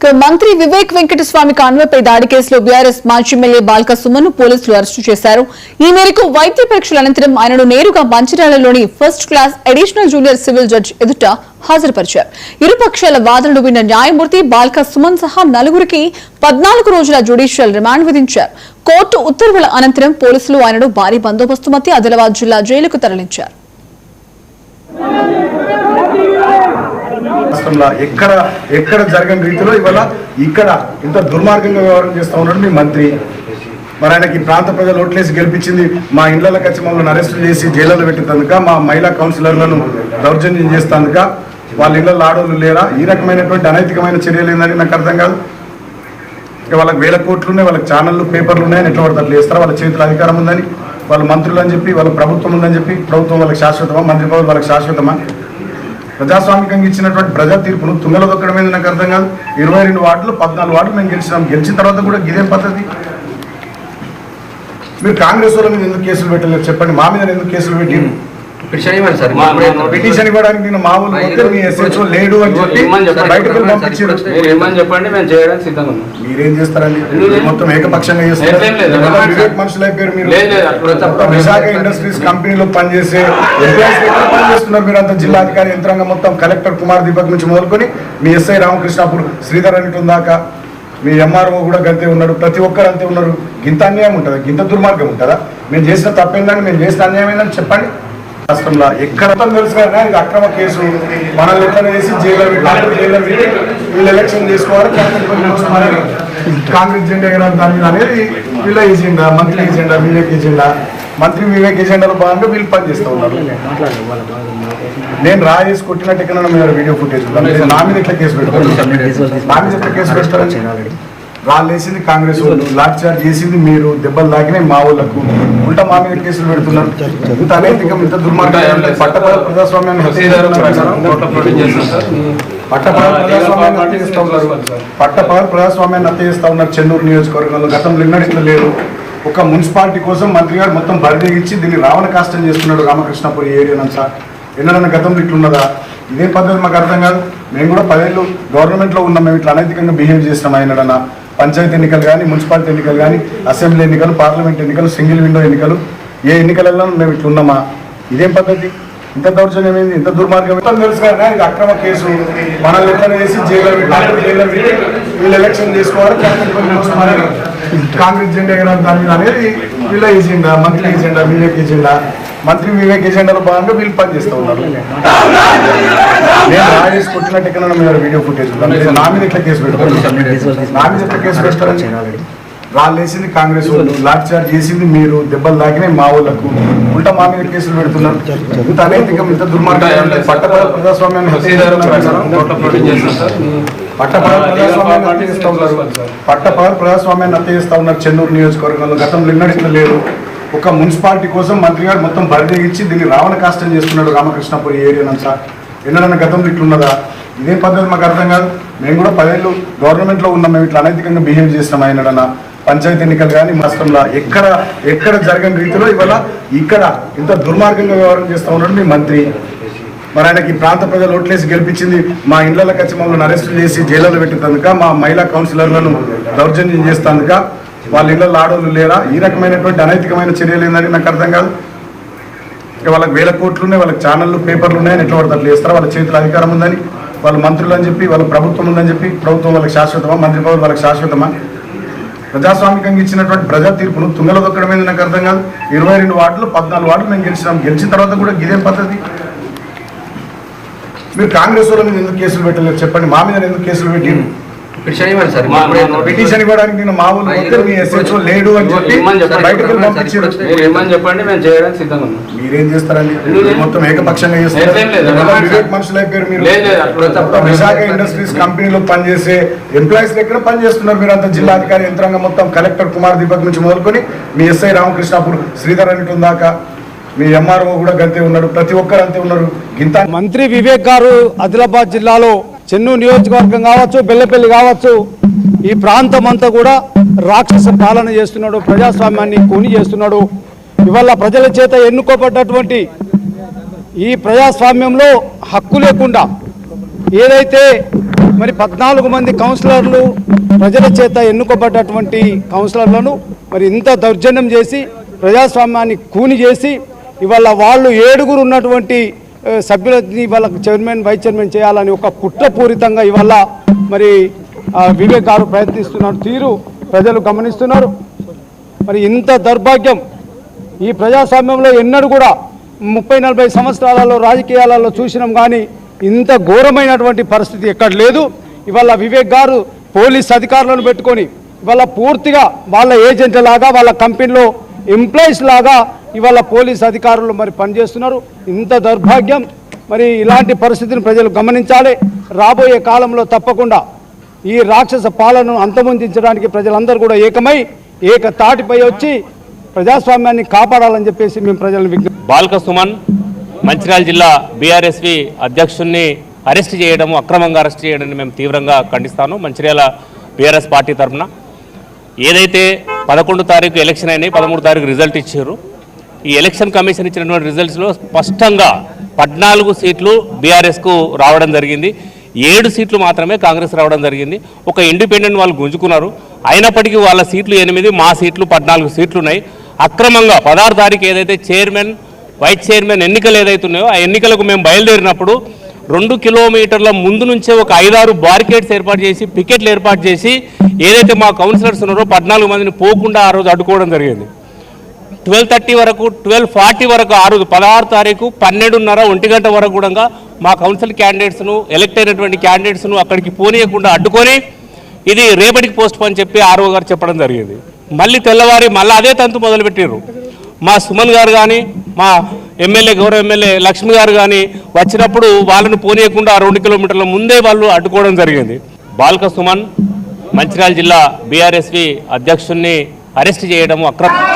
మంత్రి వివేక్ వెంకటస్వామి కాన్వేపై దాడి కేసులో బీఆర్ఎస్ మాజీ ఎమ్మెల్యే బాల్క సుమన్ను పోలీసులు అరెస్టు చేశారు. ఈ మేరకు వైద్య పరీక్షల అనంతరం ఆయనను నేరుగా మంచిర్యాలలోని first class additional junior civil judge ఎదుట హాజరుపరిచారు. ఇరుపక్షాల వాదనలు విన్న న్యాయమూర్తి బాల్క సుమన్ సహా నలుగురికి 14 రోజుల జ్యుడిషియల్ రిమాండ్ విధించారు. కోర్టు ఉత్తర్వుల అనంతరం పోలీసులు ఆయనను భారీ బందోబస్తు మధ్య ఆదిలాబాద్ జిల్లా జైలుకు తరలించారు. ఎక్కడ జరగని రీతిలో ఇవాళ ఇక్కడ ఇంత దుర్మార్గంగా వ్యవహారం చేస్తా ఉన్నాడు మీ మంత్రి. మరి ఆయనకి ప్రాంత ప్రజలు ఓట్లేసి గెలిపించింది మా ఇళ్లకు వచ్చి మమ్మల్ని అరెస్టులు చేసి జైల్లో పెట్టినందుక, మా మహిళా కౌన్సిలర్లను దౌర్జన్యం చేస్తాందుక, వాళ్ళ ఇళ్లలో ఆడోళ్ళు లేరా? ఈ రకమైనటువంటి అనైతికమైన చర్యలు ఏందని నాకు అర్థం కాదు. వాళ్ళకి 1000 కోట్లు ఉన్నాయి, వాళ్ళకి ఛానళ్ళు పేపర్లు ఉన్నాయని ఎట్లా పడతారు చేస్తారు. వాళ్ళ చేతుల అధికారం ఉందని, వాళ్ళ మంత్రులు అని చెప్పి, వాళ్ళ ప్రభుత్వం ఉందని చెప్పి, ప్రభుత్వం వాళ్ళకి శాశ్వతమా, మంత్రి పదవులు వాళ్ళకి శాశ్వతమా? ప్రజాస్వామికంగా ఇచ్చినటువంటి ప్రజా తీర్పును తుంగలో దొక్కడం మీద నాకు అర్థం కాదు. 22 వార్డులు 14 వార్డులు మేము గెలిచినాం. గెలిచిన తర్వాత కూడా ఇదేం పద్ధతి? మీరు కాంగ్రెస్ వాళ్ళ మీద ఎందుకు కేసులు పెట్టలేదు చెప్పండి? మా మీద ఎందుకు కేసులు పెట్టి పిటిషన్ ఇవ్వడానికి నేను మామూలు మీ ఎస్హెచ్ఓ లేడు అని చెప్పి బయటకు పంపించారు. మీరేం చేస్తారండి? మొత్తం ఏకపక్షంగా చేస్తారు. మనుషులు అయిపోయారు మీరు. విశాఖ ఇండస్ట్రీస్ కంపెనీలో పనిచేసే ఎంప్లాయీస్ పనిచేస్తున్నారు మీరు అంతా. జిల్లాధికారి యంత్రాంగం మొత్తం, కలెక్టర్ కుమార్ దీపక్ నుంచి మొదలుకొని మీ ఎస్ఐ రామకృష్ణాపూర్ శ్రీధర్ అని ఉందాక, మీ ఎంఆర్ఓ కూడా గంతే ఉన్నాడు. ప్రతి ఒక్కరు అంతే ఉన్నారు. గింత అన్యాయం ఉంటుందా? గింత దుర్మార్గం ఉంటుందా? మేము చేసిన తప్పేందని, మేము చేసిన అన్యాయం ఏందని చెప్పండి. రాష్ట్రంలో ఎక్కడ తెలుసు కదా, ఇది అక్రమ కేసు. మనల్ని ఎట్లా వేసి జైల్లో పెట్టి వీళ్ళు ఎలక్షన్ చేసుకోవాలి, కాంగ్రెస్ జెండా ఎగరాలి దాని మీద అనేది వీళ్ళ ఏజెండా, మంత్రి ఏజెండా, వివేక్ ఏజెండా. మంత్రి వివేక్ ఏజెండాలో భాగంగా వీళ్ళు పనిచేస్తూ ఉన్నారు. నేను రాయేసి కొట్టినట్టు ఎక్కడ మీరు వీడియో ఫుటేజ్ నా మీద ఎట్లా కేసు పెడతారు? నా మీద ఎట్లా కేసు పెడతారని వాళ్ళు వేసింది కాంగ్రెస్ వాళ్ళు, లాఠీ చార్జ్ చేసింది మీరు, దెబ్బలు తాకినాయి మా వాళ్ళకు, ఉల్టా మా మీద కేసులు పెడుతున్నారు. ఇంత అనైతికం, ఇంత దుర్మార్గం. పట్టపగ ప్రజాస్వామ్యాన్ని హత్య చేస్తా ఉన్నారు చెన్నూరు నియోజకవర్గంలో. గతంలో ఎన్నడూ లేదు. ఒక మున్సిపాలిటీ కోసం మంత్రి గారు మొత్తం బరిదే ఇచ్చి దీన్ని రావణ కాష్టం చేస్తున్నాడు రామకృష్ణాపురి ఏరియానంతా. ఎన్నడన్నా గతంలో ఇట్లున్నదా? ఇదే పద్ధతి మాకు అర్థం కాదు. మేము కూడా 10 ఏళ్ళు గవర్నమెంట్లో ఉన్నాం. మేము ఇట్లా అనైతికంగా బిహేవ్ చేసినాం. ఆయనడన్నా పంచాయతీ ఎన్నికలు కానీ, మున్సిపాలిటీ ఎన్నికలు కానీ, అసెంబ్లీ ఎన్నికలు, పార్లమెంట్ ఎన్నికలు, సింగిల్ విండో ఎన్నికలు, ఏ ఎన్నికలలో మేము ఇట్లున్నామా? ఇదేం పద్ధతి? ఇంత దౌర్జన్యం ఏంది? ఇంత దుర్మార్గం తెలుసు కదా, ఇది అక్రమ కేసు. మనల్ని ఎట్లా వేసి జైల్లో పెట్టి వీళ్ళు ఎలక్షన్ చేసుకోవాలి, కాంగ్రెస్ జెండా ఎగరాలి దాని మీద అనేది వీళ్ళ ఏజెండా, మంత్రి ఏజెండా, వివేక్ ఏజెండా. మంత్రి వివేక్ ఏజెండాలో భాగంగా వీళ్ళు పనిచేస్తూ ఉన్నారు. నేను రాయేసి కొట్టినట్టు ఎక్కడ మీరు వీడియో ఫుటేజ్ నా మీద ఎట్లా కేసు పెడతారు? నా మీద ఎట్లా కేసు పెడతారని వాళ్ళు వేసింది కాంగ్రెస్ వాళ్ళు, లాఠీ చార్జ్ చేసింది మీరు, దెబ్బలు తాకినాయి మా వాళ్ళకు, ఉల్టా మా మీద కేసులు పెడుతున్నారు. ఇంత అనైతికం, ఇంత దుర్మార్గం. పట్టపగ ప్రజాస్వామ్యాన్ని హత్య చేస్తా ఉన్నారు చెన్నూరు నియోజకవర్గంలో. గతంలో ఎన్నడూ లేదు. ఒక మున్సిపాలిటీ కోసం మంత్రి గారు మొత్తం బరిదే ఇచ్చి దీన్ని రావణ కాష్టం చేస్తున్నాడు రామకృష్ణాపురి ఏరియానంతా. ఎన్నడన్నా గతంలో ఇట్లున్నదా? ఇదే పద్ధతి మాకు అర్థం కాదు. మేము కూడా 10 ఏళ్ళు గవర్నమెంట్లో ఉన్నాం. మేము ఇట్లా అనైతికంగా బిహేవ్ చేసినాం. ఆయనడన్నా పంచాయతీ ఎన్నికలు కానీ, రాష్ట్రంలో ఎక్కడ జరగని రీతిలో ఇవాళ ఇక్కడ ఇంత దుర్మార్గంగా వ్యవహారం చేస్తూ ఉన్నాడు మీ మంత్రి. మరి ఆయనకి ప్రాంత ప్రజలు ఓట్లేసి గెలిపించింది మా ఇళ్లకు వచ్చి మమ్మల్ని అరెస్టులు చేసి జైల్లో పెట్టినందుక, మా మహిళా కౌన్సిలర్లను దౌర్జన్యం చేస్తాందుక, వాళ్ళ ఇళ్లలో ఆడోళ్ళు లేరా? ఈ రకమైనటువంటి అనైతికమైన చర్యలు ఏందని నాకు అర్థం కాదు. వాళ్ళకి 1000 కోట్లు ఉన్నాయి, వాళ్ళకి ఛానళ్ళు పేపర్లు ఉన్నాయని ఎట్లా పడతారు చేస్తారు. వాళ్ళ చేతుల అధికారం ఉందని, వాళ్ళ మంత్రులు అని చెప్పి, వాళ్ళ ప్రభుత్వం ఉందని చెప్పి, ప్రభుత్వం వాళ్ళకి శాశ్వతమా, మంత్రి పదవులు వాళ్ళకి శాశ్వతమా? ప్రజాస్వామికంగా ఇచ్చినటువంటి ప్రజా తీర్పును తుంగలో దొక్కడం మీద నాకు అర్థం కాదు. 22 వార్డులు 14 వార్డులు మేము గెలిచినాం. గెలిచిన తర్వాత కూడా ఇదేం పద్ధతి? మీరు కాంగ్రెస్ వాళ్ళ మీద ఎందుకు కేసులు పెట్టలేదు చెప్పండి? మా మీద ఎందుకు కేసులు పెట్టి పిటిషన్ ఇవ్వడానికి నేను మామూలు మీ ఎస్హెచ్ఓ లేడు అని చెప్పి బయటకు పంపించారు. మీరేం చేస్తారండి? మొత్తం ఏకపక్షంగా చేస్తారు. మనుషులు అయిపోయారు మీరు. విశాఖ ఇండస్ట్రీస్ కంపెనీలో పనిచేసే ఎంప్లాయీస్ దగ్గర పనిచేస్తున్నారు మీరు అంతా. జిల్లాధికారి యంత్రాంగం మొత్తం, కలెక్టర్ కుమార్ దీపక్ నుంచి మొదలుకొని మీ ఎస్ఐ రామకృష్ణాపూర్ శ్రీధర్ అని ఉందాక, మీ ఎంఆర్ఓ కూడా గంతే ఉన్నాడు. ప్రతి ఒక్కరు అంతే ఉన్నారు. గింత మంత్రి వివేక్ గారు ఆదిలాబాద్ జిల్లాలో చెన్నూరు నియోజకవర్గం కావచ్చు, బెల్లపల్లి కావచ్చు, ఈ ప్రాంతం అంతా కూడా రాక్షస పాలన చేస్తున్నాడు. ప్రజాస్వామ్యాన్ని కూని చేస్తున్నాడు. ఇవాళ ప్రజల చేత ఎన్నుకోబడ్డటువంటి ఈ ప్రజాస్వామ్యంలో హక్కు లేకుండా ఏదైతే మరి 14 మంది కౌన్సిలర్లు ప్రజల చేత ఎన్నుకోబడ్డటువంటి కౌన్సిలర్లను మరి ఇంత దౌర్జన్యం చేసి ప్రజాస్వామ్యాన్ని కూని చేసి ఇవాళ వాళ్ళు 7 ఉన్నటువంటి సభ్యులని వాళ్ళకి చైర్మన్ వైస్ చైర్మన్ చేయాలని ఒక కుట్రపూరితంగా ఇవాళ మరి వివేక్ గారు ప్రయత్నిస్తున్న తీరు ప్రజలు గమనిస్తున్నారు. మరి ఇంత దౌర్భాగ్యం ఈ ప్రజాస్వామ్యంలో ఎన్నడూ కూడా 30-40 సంవత్సరాలలో రాజకీయాలలో చూసినాం, కానీ ఇంత ఘోరమైనటువంటి పరిస్థితి ఎక్కడ లేదు. ఇవాళ వివేక్ గారు పోలీస్ అధికారులను పెట్టుకొని ఇవాళ పూర్తిగా వాళ్ళ ఏజెంట్ల లాగా వాళ్ళ కంపెనీలో ఎంప్లాయీస్ లాగా ఇవాళ పోలీస్ అధికారులు మరి పనిచేస్తున్నారు. ఇంత దౌర్భాగ్యం. మరి ఇలాంటి పరిస్థితిని ప్రజలు గమనించాలి. రాబోయే కాలంలో తప్పకుండా ఈ రాక్షస పాలనను అంతమొందించడానికి ప్రజలందరూ కూడా ఏకమై ఏకతాటిపై వచ్చి ప్రజాస్వామ్యాన్ని కాపాడాలని చెప్పేసి మేము ప్రజలను విజ్ఞప్తి. బాల్క సుమన్ మంచిర్యాల జిల్లా బీఆర్ఎస్వి అధ్యక్షుడిని అరెస్ట్ చేయడం, అక్రమంగా అరెస్ట్ చేయడాన్ని మేము తీవ్రంగా ఖండిస్తాను. మంచిర్యాల బీఆర్ఎస్ పార్టీ తరఫున ఏదైతే 11 తారీఖు ఎలక్షన్ అయినాయి, 13 తారీఖు రిజల్ట్ ఇచ్చారు. ఈ ఎలక్షన్ కమిషన్ ఇచ్చినటువంటి రిజల్ట్స్లో స్పష్టంగా 14 సీట్లు బీఆర్ఎస్కు రావడం జరిగింది, 7 సీట్లు మాత్రమే కాంగ్రెస్ రావడం జరిగింది. ఒక ఇండిపెండెంట్ వాళ్ళు గుంజుకున్నారు. అయినప్పటికీ వాళ్ళ సీట్లు 8, మా సీట్లు 14 సీట్లు ఉన్నాయి. అక్రమంగా 16 తారీఖు ఏదైతే చైర్మన్ వైస్ చైర్మన్ ఎన్నికలు ఏదైతే ఉన్నాయో ఆ ఎన్నికలకు మేము బయలుదేరినప్పుడు 2 కిలోమీటర్ల ముందు నుంచే ఒక 5-6 బారికేడ్స్ ఏర్పాటు చేసి, పికెట్లు ఏర్పాటు చేసి ఏదైతే మా కౌన్సిలర్స్ ఉన్నారో 14 మందిని పోకుండా ఆ రోజు అడ్డుకోవడం జరిగింది. 12:30 వరకు 12:40 వరకు ఆ రోజు 16 తారీఖు 12:30 1 గంట వరకు కూడా మా కౌన్సిల్ క్యాండిడేట్స్ను ఎలక్ట్ అయినటువంటి క్యాండిడేట్స్ను అక్కడికి పోనీయకుండా అడ్డుకొని ఇది రేపటికి పోస్ట్ పోన్ చెప్పి ఆర్ఓ గారు చెప్పడం జరిగింది. మళ్ళీ తెల్లవారి మళ్ళీ అదే తంతు మొదలుపెట్టారు. మా సుమన్ గారు కానీ మా ఎమ్మెల్యే గౌరవ ఎమ్మెల్యే లక్ష్మి గారు కానీ వచ్చినప్పుడు వాళ్ళని పోనీయకుండా 2 కిలోమీటర్ల ముందే వాళ్ళు అడ్డుకోవడం జరిగింది. బాల్క సుమన్ మంచిర్యాల జిల్లా బీఆర్ఎస్వి అధ్యక్షుడిని అరెస్ట్ చేయడం అక్రమం.